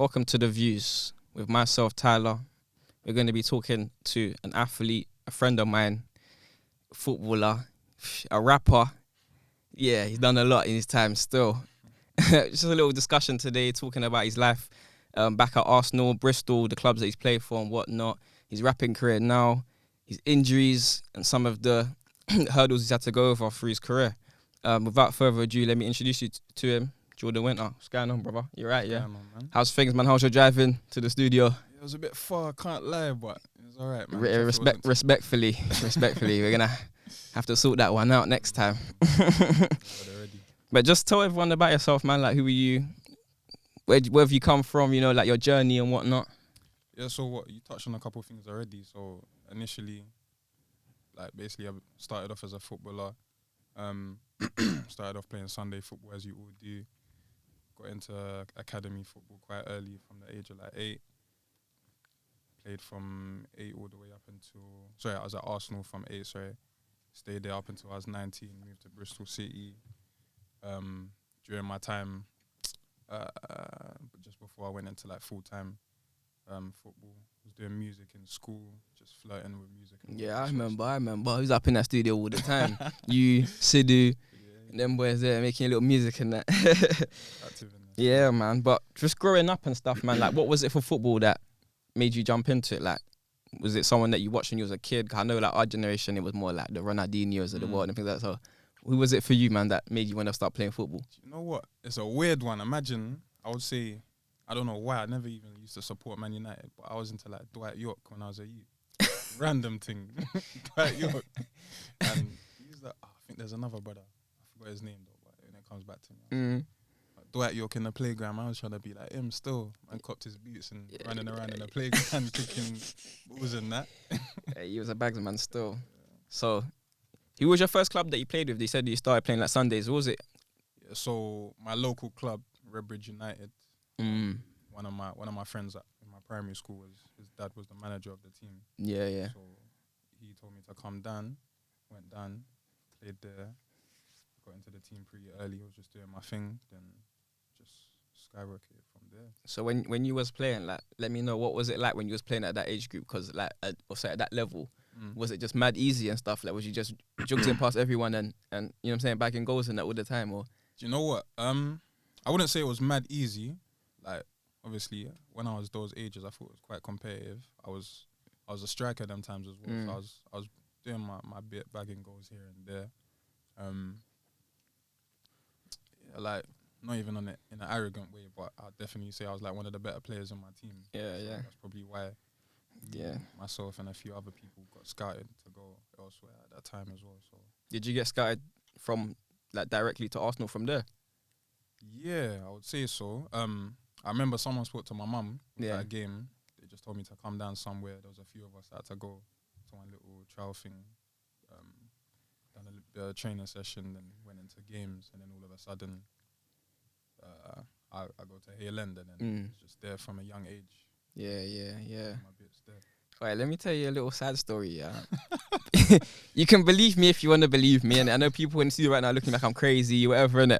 Welcome to The Views with myself, Tyler. We're going to be talking to an athlete, a friend of mine, a footballer, a rapper. Yeah, he's done a lot in his time still. Just a little discussion today talking about his life back at Arsenal, Bristol, the clubs that he's played for and whatnot, his rapping career now, his injuries and some of the hurdles he's had to go over through his career. Without further ado, let me introduce you to him. Jordan Wynter. What's going on, brother? You right, yeah? Man. How's things, man? How's your driving to the studio? It was a bit far, I can't lie, but it was alright, man. Respectfully, we're going to have to sort that one out next time. But just tell everyone about yourself, man. Like, who are you? Where have you come from? You know, like your journey and whatnot. Yeah, so what? You touched on a couple of things already. So initially, like basically I started off as a footballer. Started off playing Sunday football as you all do. Got into academy football quite early from the age of like 8. Played from 8 all the way up until... Sorry, I was at Arsenal from 8, Stayed there up until I was 19, moved to Bristol City. During my time, just before I went into like full-time football, was doing music in school, just flirting with music. Yeah, I remember. He was up in that studio all the time. You, Sidhu, and them boys there making a little music and that. Active in that. Yeah, man. But just growing up and stuff, man, like what was it for football that made you jump into it? Like, was it someone that you watched when you was a kid? 'Cause I know like our generation, it was more like the Ronaldinhos of the world and things like that. So who was it for you, man, that made you want to start playing football? You know what? It's a weird one. Imagine, I would say, I don't know why, I never even used to support Man United, but I was into like Dwight York when I was a youth. Random thing. Dwight York. And he's like, I think there's another brother. I forgot his name though, but when it comes back to me. Dwight York in the playground, I was trying to be like him still. Man copped his boots and running around in the playground kicking balls and that. Yeah, he was a bagsman still. So, who was your first club that you played with? They said you started playing like Sundays. What was it? Yeah, so my local club, Redbridge United. One of my friends in my primary school, his dad was the manager of the team. Yeah. So he told me to come down. Went down, played there. Got into the team pretty early. I was just doing my thing. Then just skyrocketed from there. So when you was playing, like, let me know, what was it like when you was playing at that age group? Because like, at that level, was it just mad easy and stuff? Like, was you just juggling past everyone and you know what I'm saying, bagging goals and that all the time? Or do you know what? I wouldn't say it was mad easy. Like, obviously, when I was those ages, I thought it was quite competitive. I was a striker them times as well. So I was doing my bit, bagging goals here and there. Like, not even in an arrogant way, but I'd definitely say I was like one of the better players on my team. Yeah. That's probably why myself and a few other people got scouted to go elsewhere at that time as well. So did you get scouted from like directly to Arsenal from there? Yeah, I would say so. I remember someone spoke to my mum at a game. They just told me to come down somewhere. There was a few of us that had to go to one little trial thing. Done a training session, then went into games, and then all of a sudden, I go to Hale End, and then it's just there from a young age. Yeah. My bit's there. Right, let me tell you a little sad story, yeah. You can believe me if you want to believe me, and I know people in the studio right now looking like I'm crazy, whatever, innit?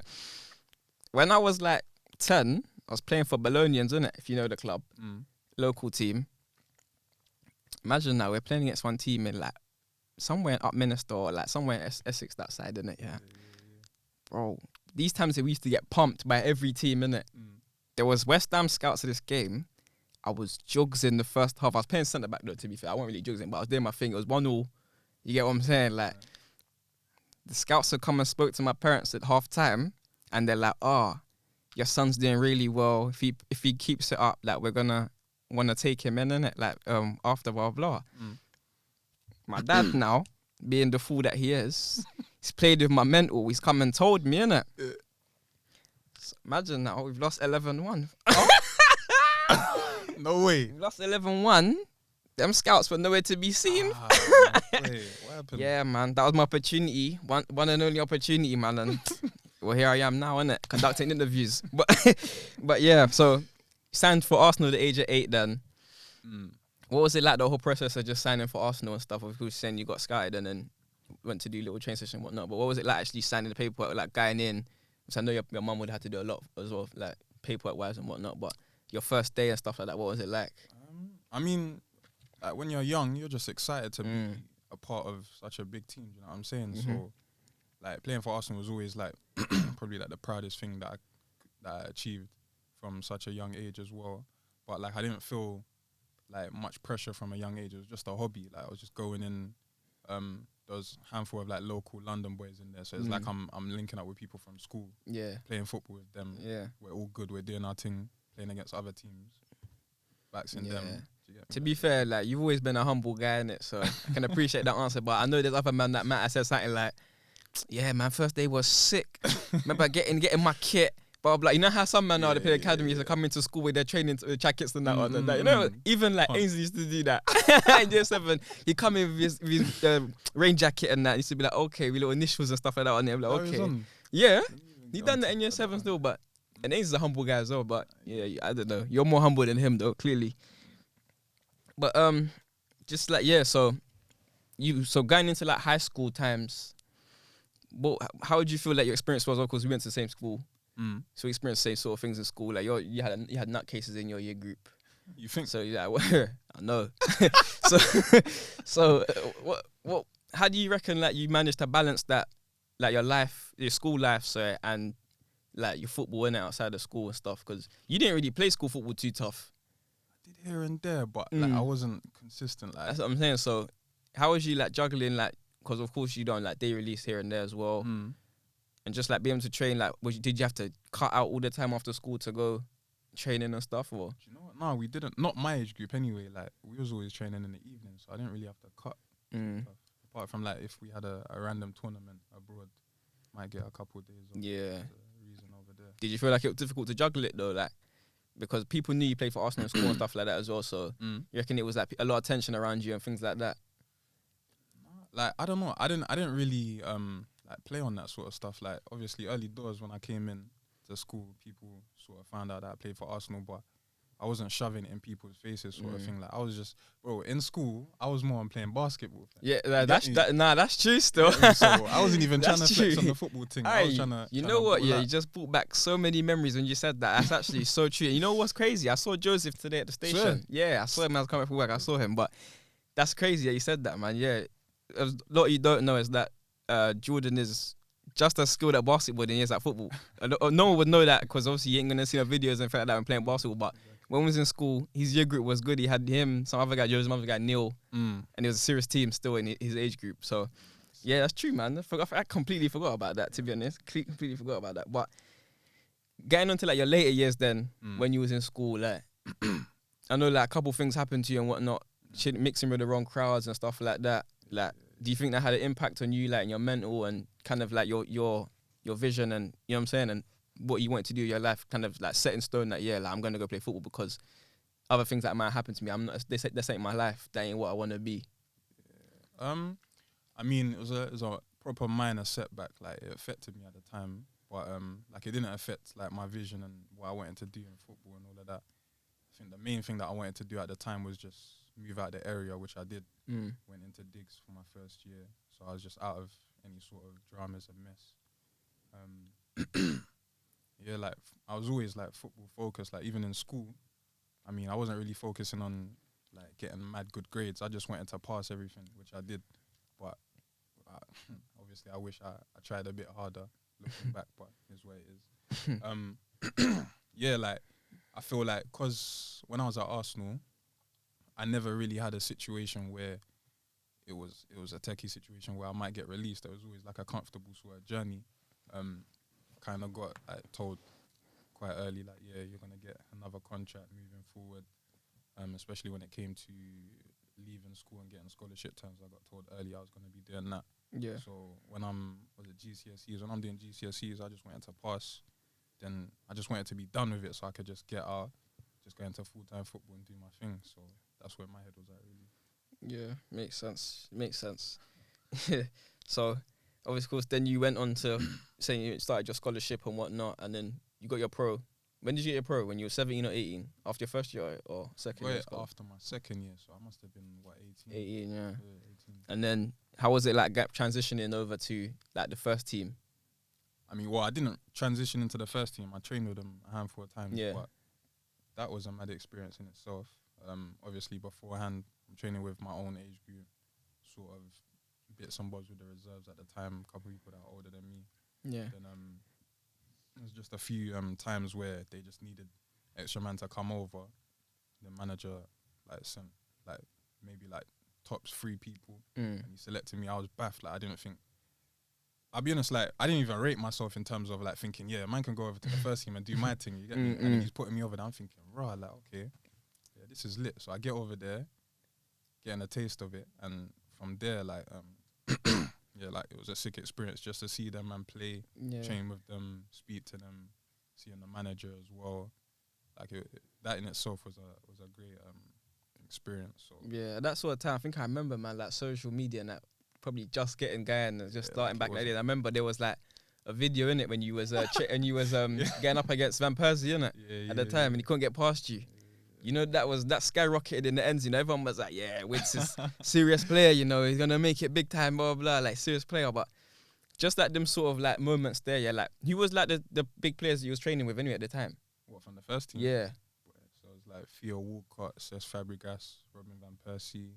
When I was like 10, I was playing for Bolognians, innit? If you know the club, local team. Imagine now, we're playing against one team in like somewhere in Upminster or like somewhere in Essex, that side, innit? Yeah. Bro, these times that we used to get pumped by every team, innit? There was West Ham scouts of this game. I was jugs in the first half. I was playing centre back though, to be fair. I wasn't really jugs in, but I was doing my thing. It was 1-0. You get what I'm saying? Like, the scouts had come and spoke to my parents at half time, and they're like, your son's doing really well. If he keeps it up, like, we're gonna wanna take him in, innit? Like, after blah blah. My dad now, being the fool that he is, he's played with my mental. He's come and told me, innit? So imagine now, we've lost 11-1. No way. We've lost 11-1. Them scouts were nowhere to be seen. Wait, what happened? Yeah, man, that was my opportunity. One and only opportunity, man. And well, here I am now, innit? Conducting interviews. But yeah, so signed for Arsenal at the age of 8 then. What was it like, the whole process of just signing for Arsenal and stuff? Of course, saying you got scouted and then went to do little train session and whatnot. But what was it like actually signing the paperwork, like going in? Because I know your mum would have to do a lot as well, like paperwork-wise and whatnot. But your first day and stuff like that? What was it like? I mean, like when you're young, you're just excited to be a part of such a big team. You know what I'm saying? So, like playing for Arsenal was always like probably like the proudest thing that I achieved from such a young age as well. But like I didn't feel like much pressure from a young age. It was just a hobby. Like I was just going in. There was a handful of like local London boys in there, so it's like I'm linking up with people from school. Yeah, playing football with them. Yeah, we're all good. We're doing our thing, playing against other teams, backing them. To be fair, like you've always been a humble guy, innit? So I can appreciate that answer. But I know there's other man that Matt said something like, "Yeah, man, first day was sick. Remember getting my kit." But like, you know how some men are, they play academies, they come into school with their training jackets and that. You know, even like Ainsley used to do that. In year 7, he come in with his rain jacket and that. He used to be like, okay, with little initials and stuff like that on there. I'm like, okay. Yeah, he done that in year 7 still, but, and Ainsley's a humble guy as well, but yeah, I don't know. You're more humble than him though, clearly. But just like, yeah, so going into like high school times, how would you feel like your experience was? Because we went to the same school. So we experienced the same sort of things in school. Like you had nutcases in your year group. You think? So yeah, I know. What? How do you reckon like you managed to balance that, like your school life, and like your football in outside of school and stuff? Because you didn't really play school football too tough. I did here and there, but like I wasn't consistent. Like that's what I'm saying. So how was you like juggling like? Because of course you don't like day release here and there as well. And just like being able to train, like, did you have to cut out all the time after school to go training and stuff, or? Do you know what? No, we didn't. Not my age group anyway. Like we was always training in the evening, so I didn't really have to cut. Apart from like if we had a random tournament abroad, might get a couple of days off. Yeah. Reason over there. Did you feel like it was difficult to juggle it though, like? Because people knew you played for Arsenal in school and stuff like that as well. So you reckon it was like a lot of tension around you and things like that? Like I don't know. I didn't really like play on that sort of stuff. Like obviously early doors when I came in to school, people sort of found out that I played for Arsenal, but I wasn't shoving it in people's faces sort of thing. Like I was just, bro, in school I was more on playing basketball. Yeah, that's true still. So I wasn't even trying to flex on the football thing. I was trying to. You know what? Yeah, you just brought back so many memories when you said that. That's actually so true. You know what's crazy? I saw Joseph today at the station. Sure. Yeah, I saw him. I was coming from work. I saw him, but that's crazy that you said that, man. Yeah, a lot you don't know is that Jordan is just as skilled at basketball than he is at football. No one would know that because obviously you ain't gonna see the videos and things like that when playing basketball. But when he was in school, his year group was good. He had him, some other guy, Joseph, some other guy, Neil, and it was a serious team still in his age group. So yeah, that's true, man. I completely forgot about that. To be honest, completely forgot about that. But getting onto like your later years, then when you was in school, like I know like a couple things happened to you and whatnot, mixing with the wrong crowds and stuff like that. Like, do you think that had an impact on you, like in your mental and kind of like your vision and you know what I'm saying, and what you wanted to do in your life, kind of like set in stone that like I'm gonna go play football because other things that might happen to me, I'm not. This ain't my life. That ain't what I want to be. I mean, it was a proper minor setback. Like it affected me at the time, but like it didn't affect like my vision and what I wanted to do in football and all of that. I think the main thing that I wanted to do at the time was just move out the area, which I did. Went into digs for my first year, so I was just out of any sort of dramas and mess. Yeah, like I was always like football focused. Like even in school, I mean, I wasn't really focusing on like getting mad good grades. I just wanted to pass everything, which I did. But obviously, I wish I tried a bit harder looking back. But here's what it is. Yeah, like I feel like because when I was at Arsenal, I never really had a situation where it was a techie situation where I might get released. There was always like a comfortable sort of journey. Kind of got told quite early, like, yeah, you're going to get another contract moving forward, especially when it came to leaving school and getting scholarship terms. I got told early I was going to be doing that. Yeah. So when I'm doing GCSEs, I just wanted to pass. Then I just wanted to be done with it so I could just get out, just go into full-time football and do my thing. So that's where my head was at, really. Yeah, makes sense. So, of course, then you went on to saying you started your scholarship and whatnot, and then you got your pro. When did you get your pro? When you were 17 or 18? After your first year or second year? After my second year, so I must have been, 18? 18, yeah. 18. And then, how was it like transitioning over to like the first team? I mean, I didn't transition into the first team. I trained with them a handful of times, but that was a mad experience in itself. Obviously beforehand, I'm training with my own age group, sort of bits and bobs with the reserves at the time. A couple of people that are older than me. Yeah. Then there's just a few times where they just needed extra man to come over. The manager sent maybe tops 3 people, and he selected me. I was baffed. I didn't think. I'll be honest, I didn't even rate myself in terms of thinking, yeah, man can go over to the first team and do my thing. You get me? And then he's putting me over there. I'm thinking, okay, yeah, this is lit. So I get over there, getting a taste of it, and from there, yeah, it was a sick experience just to see them and play, train with them, speak to them, seeing the manager as well. That in itself was a great experience. So yeah, that sort of time. I think I remember, man, social media and that probably just getting going and just starting back like that. I remember there was a video in it when you was and you was getting up against Van Persie, innit? At the time, and he couldn't get past you. You know, that skyrocketed in the ends. You know, everyone was like, "Yeah, Wits is serious player. You know, he's gonna make it big time, blah blah blah, serious player." But just them sort of moments there, yeah, he was the big players he was training with anyway at the time. What, from the first team? Yeah. So it was Theo Walcott, Cesc Fabregas, Robin Van Persie,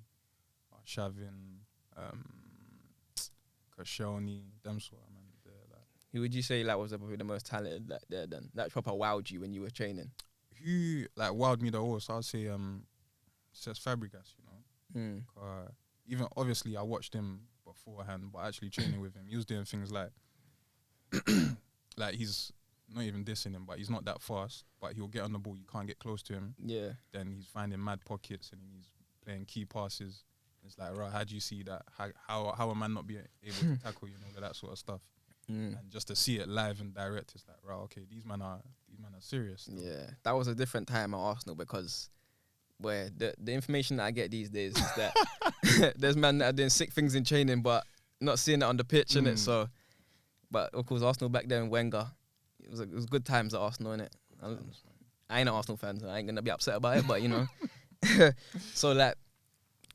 Shavin, Koscielny, them sort of man. Who would you say was probably the most talented there then? That proper wowed you when you were training? Who wowed me the most? I'd say Cesc Fabregas, you know. Even obviously I watched him beforehand, but actually training with him, he was doing things he's not even dissing him, but he's not that fast. But he'll get on the ball, you can't get close to him. Yeah. Then he's finding mad pockets and he's playing key passes. It's right, how do you see that? How a man not be able to tackle, that sort of stuff. And just to see it live and direct, it's right, okay, these men are serious. Yeah, that was a different time at Arsenal because where the information that I get these days is that there's men that are doing sick things in training but not seeing it on the pitch, innit? So, but of course Arsenal back then, Wenger, it was good times at Arsenal, innit? I ain't an Arsenal fan, so I ain't gonna be upset about it, but you know. So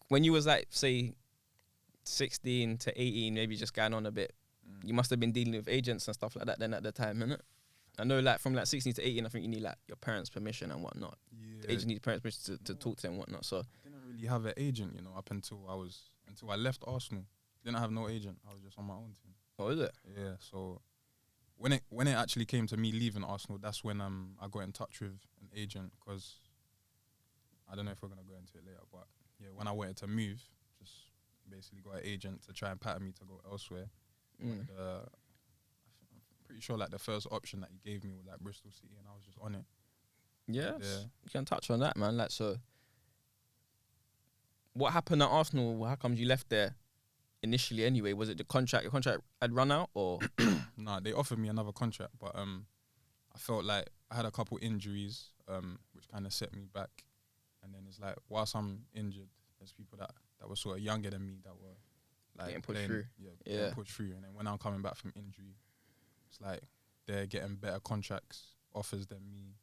when you was say 16 to 18, maybe just going on a bit, you must have been dealing with agents and stuff like that then at the time, innit? I know from 16 to 18, I think you need your parents' permission and whatnot. Yeah. The agent needs parents' permission to talk to them and whatnot. So I didn't really have an agent, up until I left Arsenal. Didn't have no agent. I was just on my own team. Oh, is it? Yeah. So when it actually came to me leaving Arsenal, that's when I got in touch with an agent, because I don't know if we're gonna go into it later, but yeah, when I wanted to move, just basically got an agent to try and pattern me to go elsewhere. I'm pretty sure the first option that he gave me was Bristol City, and I was just on it. Yes. Yeah, you can touch on that, man. So what happened at Arsenal? How comes you left there initially anyway? Was it your contract had run out, or? Nah, they offered me another contract, but I felt I had a couple injuries, which kind of set me back. And then it's whilst I'm injured, there's people that were sort of younger than me that were getting pushed through. Yeah, getting pushed through. And then when I'm coming back from injury, it's they're getting better contracts, offers than me.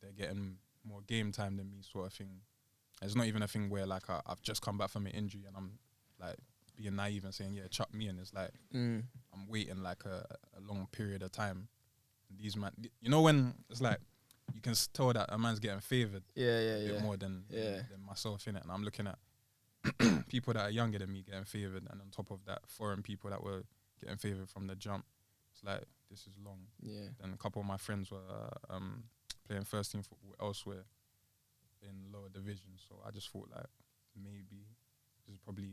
They're getting more game time than me, sort of thing. It's not even a thing where I've just come back from an injury and I'm being naive and saying, yeah, chuck me in. It's I'm waiting a long period of time. And these man, when it's you can tell that a man's getting favoured a bit more than myself, innit? And I'm looking at people that are younger than me getting favoured, and on top of that, foreign people that were getting favoured from the jump. It's this is long. Yeah. Then a couple of my friends were playing first team football elsewhere in lower divisions, so I just thought maybe this is probably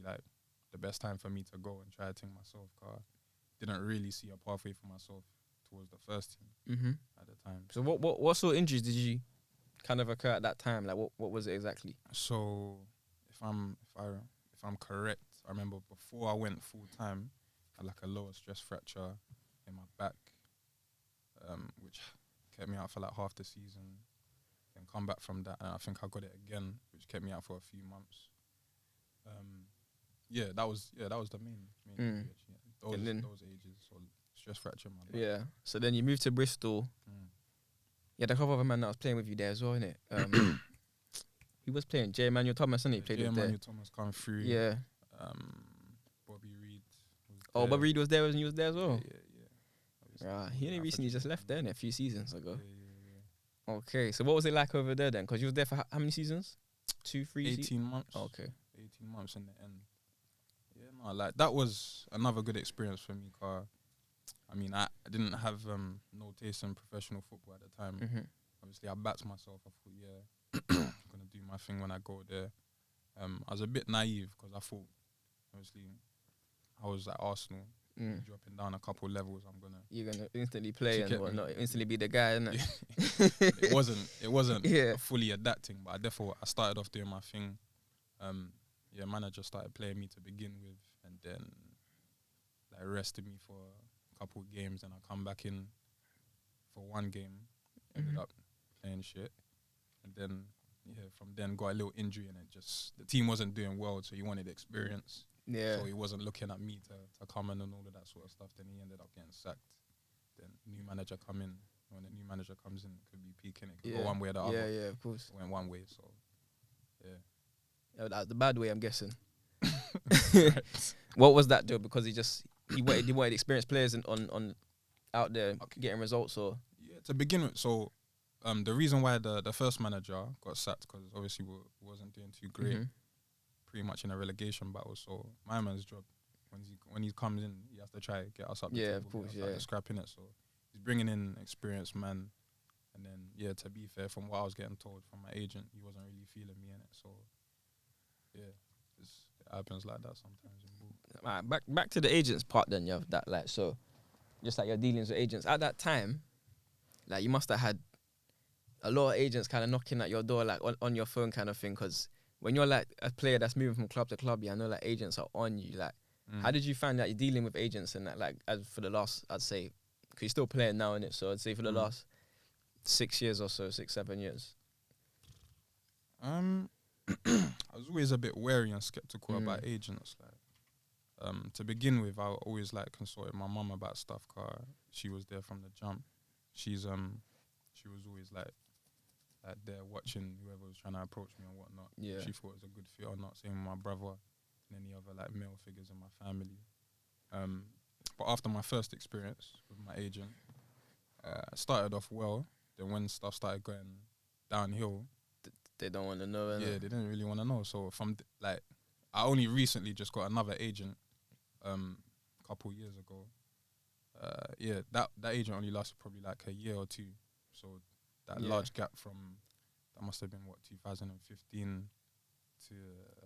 the best time for me to go and try to think myself, cause I didn't really see a pathway for myself towards the first team at the time. So what sort of injuries did you kind of occur at that time? What was it exactly? So if I'm correct, I remember before I went full time, I had a lower stress fracture in my back, which kept me out for half the season. Then come back from that, and I think I got it again, which kept me out for a few months. That was the main injury, actually. Those ages, so stress fracture in my back. Yeah. So then you moved to Bristol. You had a couple of men that was playing with you there as well, innit? He was playing J. Emmanuel Thomas, and he played with there. Emmanuel Thomas come through. Yeah. Bobby Reed. Bobby Reed was there when you was there as well. Yeah. He only recently just left there, innit? A few seasons ago. Okay, so what was it like over there then? Because you was there for how many seasons? 2, 3 18 months. Okay. 18 months in the end. Yeah, no, like that was another good experience for me. Cause I mean, I didn't have no taste in professional football at the time. Mm-hmm. Obviously, I backed myself. I thought, yeah, I'm gonna do my thing when I go there. I was a bit naive because I thought, obviously, I was at Arsenal, dropping down a couple levels. You're gonna instantly play and get me. whatnot, instantly be the guy, innit? It wasn't Yeah. fully adapting, but I started off doing my thing. Manager started playing me to begin with, and then like rested me for a couple of games, and I come back in for one game, ended up playing shit, and then from then got a little injury, and the team wasn't doing well, so he wanted experience. Yeah. So he wasn't looking at me to come in and all of that sort of stuff. Then he ended up getting sacked. Then new manager come in. When a new manager comes in, it could be peaking. It could go one way or the other. Yeah, of course. It went one way, so yeah. Yeah, that's the bad way, I'm guessing. What was that though? Because he wanted experienced players on out there getting results, or to begin with. So the reason why the first manager got sacked, because obviously we wasn't doing too great, pretty much in a relegation battle. So my man's job, when he comes in, he has to try to get us up the table, of course, the scrap in it. So he's bringing in experienced man, and then to be fair, from what I was getting told from my agent, he wasn't really feeling me in it. So yeah, it happens like that sometimes in ball. Right, back to the agents part then. You have that, like, so just like your dealings with agents at that time, like you must have had a lot of agents kind of knocking at your door, like on your phone kind of thing. Because when you're like a player that's moving from club to club, I know like agents are on you. Like, how did you find that you're dealing with agents and that, like, as for the last, I'd say, because you're still playing now, innit? So I'd say for the last 6 years or so, 6, 7 years. I was always a bit wary and skeptical about agents. Like, to begin with, I always like consulted my mum about stuff, cause she was there from the jump. She was always like there watching whoever was trying to approach me and whatnot. Yeah. She thought it was a good fit or not. Same with my brother and any other like male figures in my family. But after my first experience with my agent, it started off well. Then when stuff started going downhill, they don't want to know. Yeah, they didn't really want to know. So I only recently just got another agent, a couple years ago. That agent only lasted probably like a year or two. So that large gap that must have been 2015 to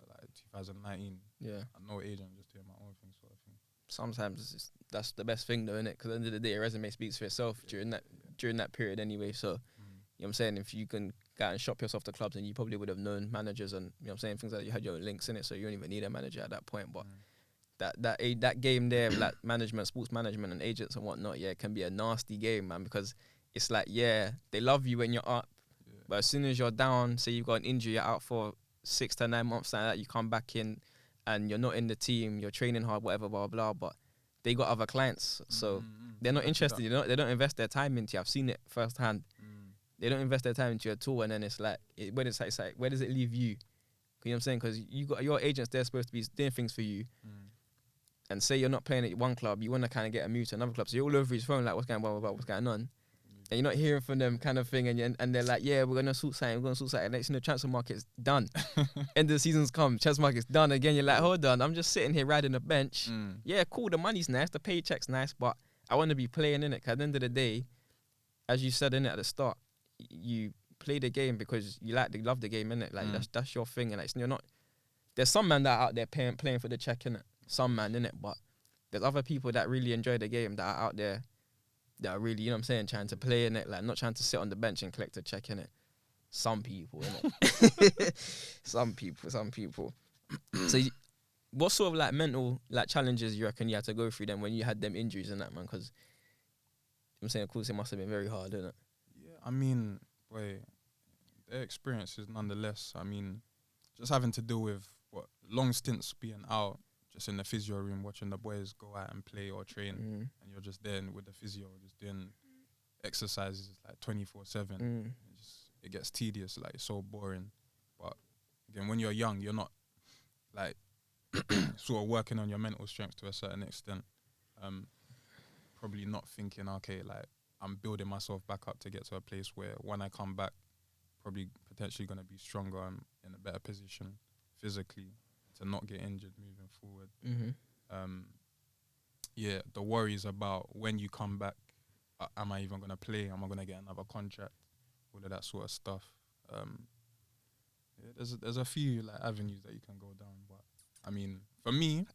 like 2019. Yeah, no agent, just doing my own thing, sort of thing. Sometimes that's the best thing though, innit? Because at the end of the day, your resume speaks for itself during that period anyway. So, you know what I'm saying? If you can go out and shop yourself to clubs, and you probably would have known managers and, you know what I'm saying, things like that, you had your own links in it, so you don't even need a manager at that point. But that game there, like management, sports management and agents and whatnot, it can be a nasty game, man, because it's like, they love you when you're up, but as soon as you're down, say you've got an injury, you're out for 6 to 9 months, like that, you come back in and you're not in the team, you're training hard, whatever, blah, blah, but they got other clients, so they're not interested. They don't invest their time into you. I've seen it firsthand. They don't invest their time into you at all, and then it's like, where does it leave you? You know what I'm saying? Because you got your agents, they're supposed to be doing things for you. And say you're not playing at one club, you want to kind of get a move to another club, so you're all over his phone like, what's going on, what's going on, and you're not hearing from them kind of thing, and they're like, we're gonna sort something, and next thing the transfer market's done. End of the season's come, transfer market's done again. You're like, hold on, I'm just sitting here riding the bench. Yeah, cool, the money's nice, the paycheck's nice, but I want to be playing in it. Cause at the end of the day, as you said in it at the start, you play the game because you love the game, innit? Like that's your thing, and like, you're not. There's some man that are out there playing for the check, innit? Some man, innit? But there's other people that really enjoy the game that are out there that are really, you know what I'm saying, trying to play in it, like not trying to sit on the bench and collect a check in it. Some people, innit? Some people. So what sort of like mental like challenges you reckon you had to go through then when you had them injuries and that, man? Because I'm saying, of course, it must have been very hard, innit? Yeah, I mean, their experiences nonetheless. I mean, just having to deal with long stints being out, just in the physio room, watching the boys go out and play or train, and you're just there with the physio, just doing exercises like 24/7. It gets tedious, like it's so boring. But again, when you're young, you're not like sort of working on your mental strength to a certain extent. Probably not thinking, okay, like I'm building myself back up to get to a place where when I come back, probably potentially going to be stronger. I'm in a better position physically to not get injured moving forward. Yeah, the worries about when you come back, am I even going to play? Am I going to get another contract? All of that sort of stuff. Yeah, there's a few like avenues that you can go down, but I mean, for me,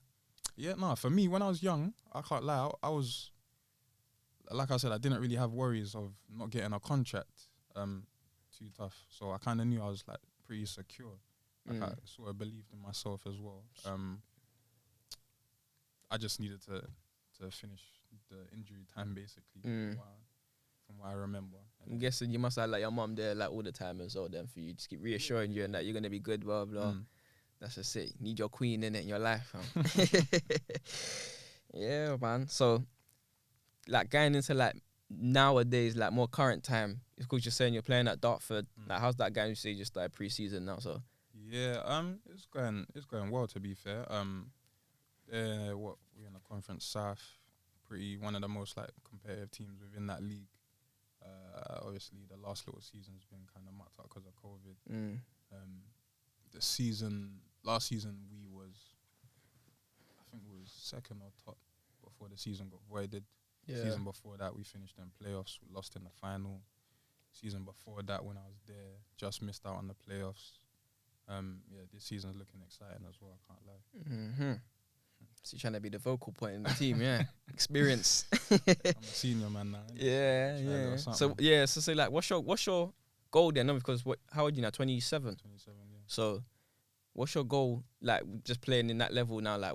when I was young, I can't lie, I was, like I said, I didn't really have worries of not getting a contract. Too tough. So I kind of knew I was like pretty secure. Like I sort of believed in myself as well. I just needed to finish the injury time basically. From what I remember. I'm guessing you must have like your mum there like all the time as well then for you. Just keep reassuring you and that you're gonna be good, blah blah. That's just it. You need your queen in it in your life. Yeah, man. So like going into like nowadays, like more current time, of course you're saying you're playing at Dartford. Like how's that going? You say you just started pre-season now, so yeah, it's going well to be fair. What we're in the Conference South, pretty one of the most like competitive teams within that league. Obviously the last little season's been kind of mucked up because of COVID. Last season I think we was second or top before the season got voided. Yeah. Season before that we finished in playoffs, we lost in the final. Season before that when I was there, just missed out on the playoffs. Yeah, this season's looking exciting as well, I can't lie. So you're trying to be the vocal point in the team, yeah. Experience. I'm a senior man now. Yeah. So say like what's your goal then? No, because how old are you now? 27? 27, yeah. So what's your goal, like just playing in that level now? Like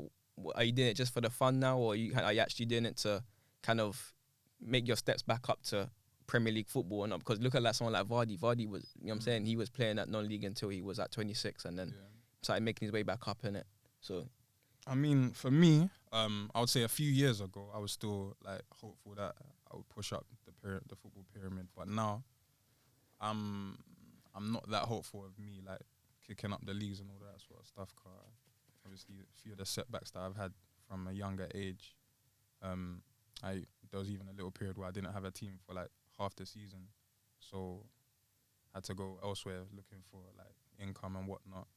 are you doing it just for the fun now, or are you actually doing it to kind of make your steps back up to Premier League football or not? Because look at like someone like Vardy. Vardy was, you know what I'm saying, he was playing at non-league until he was at 26 and then started making his way back up in it. So I mean, for me, I would say a few years ago, I was still like hopeful that I would push up the football pyramid. But now, I'm not that hopeful of me like kicking up the leagues and all that sort of stuff. Cause obviously, a few of the setbacks that I've had from a younger age, there was even a little period where I didn't have a team for like half the season, so I had to go elsewhere looking for like income and whatnot.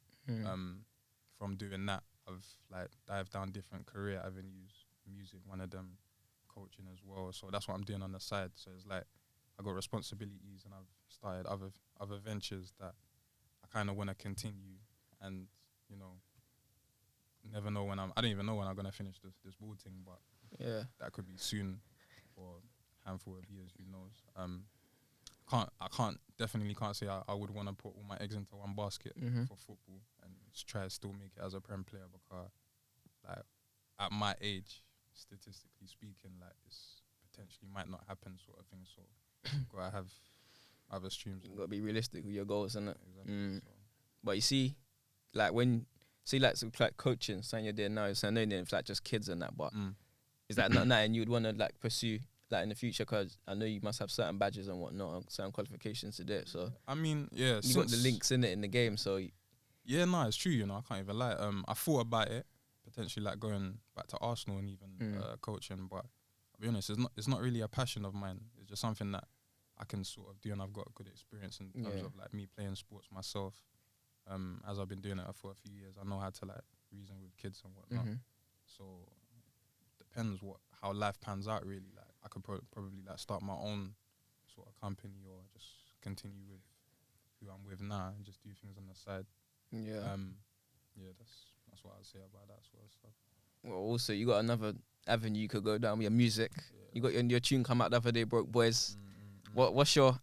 From doing that, I've like dived down different career avenues, music one of them, coaching as well. So that's what I'm doing on the side. So it's like I got responsibilities and I've started other ventures that I kind of want to continue. And you know, I don't even know when I'm gonna finish this ball thing, but yeah, that could be soon or a handful of years. Who knows? I definitely can't say I would want to put all my eggs into one basket for football and try to still make it as a Prem player, because like at my age, statistically speaking, like this potentially might not happen sort of thing. So gotta have other streams. You gotta be realistic with your goals, isn't it? Exactly. So. But you see, like like coaching, saying you're there now, so I know it's like just kids and that, but is that not and you would want to like pursue like in the future? Because I know you must have certain badges and whatnot, certain qualifications to do it. So I mean, yeah, you got the links in it in the game. So yeah, no, it's true. You know, I can't even lie. I thought about it potentially like going back to Arsenal and even coaching, but I'll be honest, it's not really a passion of mine. It's just something that I can sort of do, and I've got good experience in terms of like me playing sports myself. As I've been doing it for a few years, I know how to like reason with kids and whatnot. So depends how life pans out really. Like I could probably like start my own sort of company or just continue with who I'm with now and just do things on the side. Yeah. Yeah, that's what I'd say about that sort of stuff. Well, also you got another avenue you could go down with your music. Yeah. You got your tune come out the other day, Broke Boys. What's your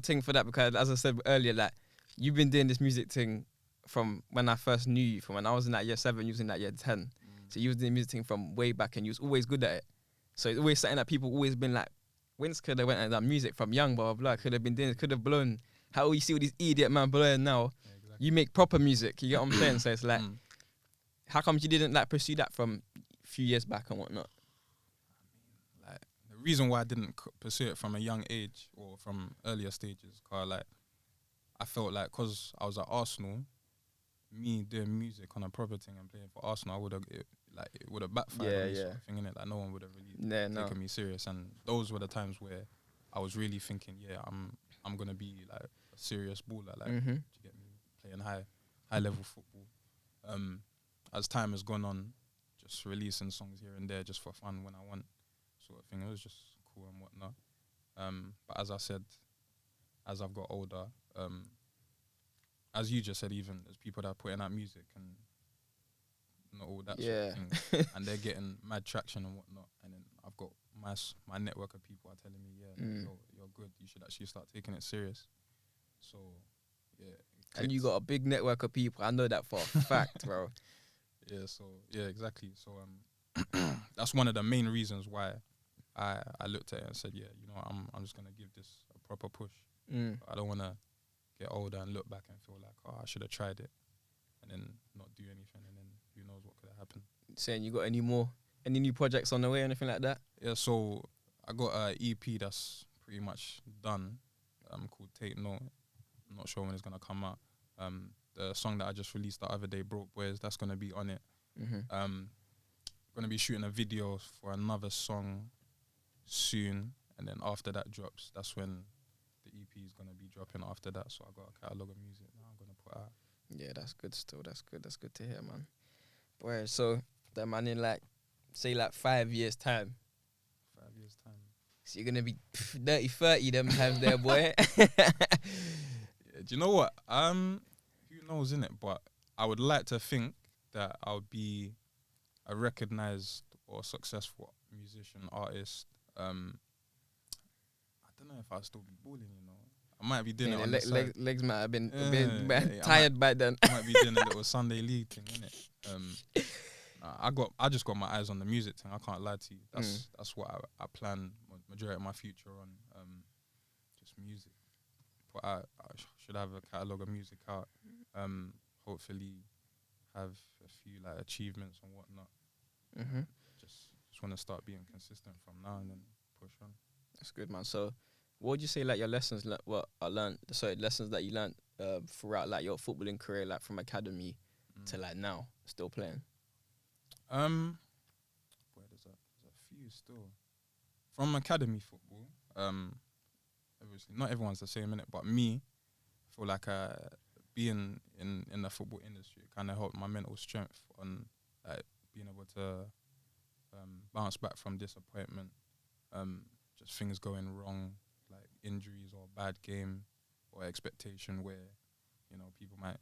thing for that? Because as I said earlier, like you've been doing this music thing from when I first knew you, from when I was in that year 7, you was in that year 10. So you was doing music thing from way back, and you was always good at it. So it's always something that people always been like, Wince could have went and done music from young, blah, blah, blah. Could have been doing it, could have blown. How you see all these idiot man blowing now, you make proper music, you get what I'm saying? So it's like, how come you didn't like pursue that from a few years back and whatnot? Like the reason why I didn't pursue it from a young age or from earlier stages, cause like I felt like because I was at Arsenal, me doing music on a proper thing and playing for Arsenal, it would have backfired Yeah, on me, yeah. sort of thing, innit? Like no one would have really Yeah, no. taken me serious, and those were the times where I was really thinking, yeah, I'm gonna be like a serious baller, like Mhm. to get me playing high level football. As time has gone on, just releasing songs here and there just for fun when I want, sort of thing. It was just cool and whatnot. But as I said, as I've got older, as you just said, even there's people that are putting out music and not all that sort of thing, and they're getting mad traction and whatnot. And then I've got my network of people are telling me, yeah, you're good. You should actually start taking it serious. So, yeah. And you got a big network of people. I know that for a fact, bro. Yeah. So yeah, exactly. So that's one of the main reasons why I looked at it and said, yeah, you know, I'm just gonna give this a proper push. I don't want to get older and look back and feel like, oh, I should have tried it, and then not do anything, and then who knows what could have happened. Saying you got any new projects on the way, anything like that? Yeah, so I got an EP that's pretty much done, called Take Note. I'm not sure when it's gonna come out. The song that I just released the other day, Broke Boys, that's gonna be on it. Gonna be shooting a video for another song soon, and then after that drops, that's when the EP is gonna be dropping after that. So I got a catalogue of music now I'm gonna put out. Yeah, that's good still. That's good to hear, man. Boy, so that man in say 5 years time. 5 years time. So you're gonna be 30 them times there, boy. Yeah, do you know what? Who knows, innit? But I would like to think that I'll be a recognised or successful musician, artist. I don't know if I'll still be balling, you know. I might be doing it on the side. Legs might have been tired by then. I might be doing a little Sunday league thing, innit? I just got my eyes on the music thing. I can't lie to you. That's what I plan majority of my future on. Just music. But I should have a catalogue of music out. Hopefully have a few like achievements and whatnot. Just want to start being consistent from now and then push on. That's good, man. So, what would you say like your lessons lessons that you learned throughout like your footballing career, like from academy to like now, still playing? Boy, there's a few still from academy football. Obviously not everyone's the same, innit? But me, I feel like being in the football industry kind of helped my mental strength on like being able to bounce back from disappointment, just things going wrong, like injuries or bad game or expectation where, you know, people might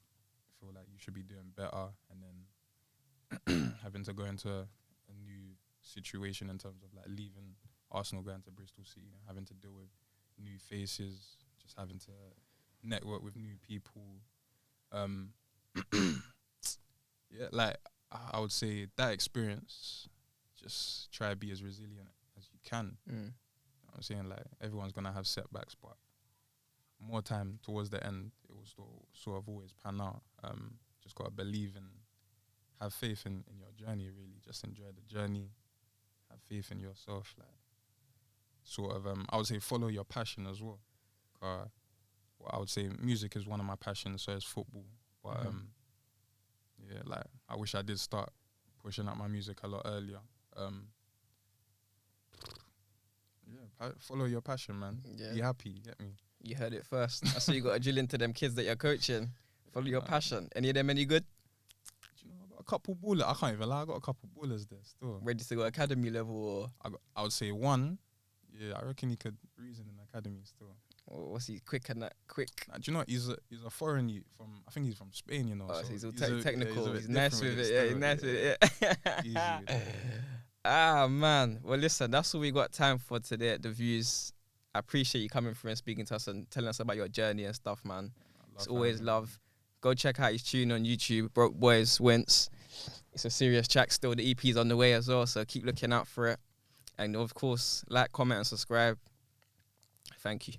feel like you should be doing better, and then having to go into a new situation in terms of like leaving Arsenal, going to Bristol City, and having to deal with new faces, just having to network with new people. Yeah, like I would say that experience, just try to be as resilient as you can. You know what I'm saying? Like everyone's gonna have setbacks, but more time towards the end, it will still sort of always pan out. Just gotta believe and have faith in your journey, really. Just enjoy the journey, have faith in yourself, like sort of I would say follow your passion as well. Well, I would say music is one of my passions, so is football. But yeah, like I wish I did start pushing out my music a lot earlier. Yeah, follow your passion, man. Yeah. Be happy, get me? You heard it first. That's what you got to drill into them kids that you're coaching. Follow your passion. Any of them any good? Do you know, I got a couple ballers. I can't even lie. I got a couple ballers there still. Ready to go academy level or? I would say one. Yeah, I reckon he could reason in academy still. What's he quick and that quick? Do you know what? He's a foreign youth from, I think he's from Spain, you know. Oh, so he's all technical. Yeah, he's nice with it. Yeah, he's nice with it. Yeah. Man. Well, listen, that's all we got time for today at The Views. I appreciate you coming through and speaking to us and telling us about your journey and stuff, man. It's always love. Go check out his tune on YouTube, Broke Boys Wince. It's a serious track still. The EP's on the way as well, so keep looking out for it. And of course, like, comment, and subscribe. Thank you.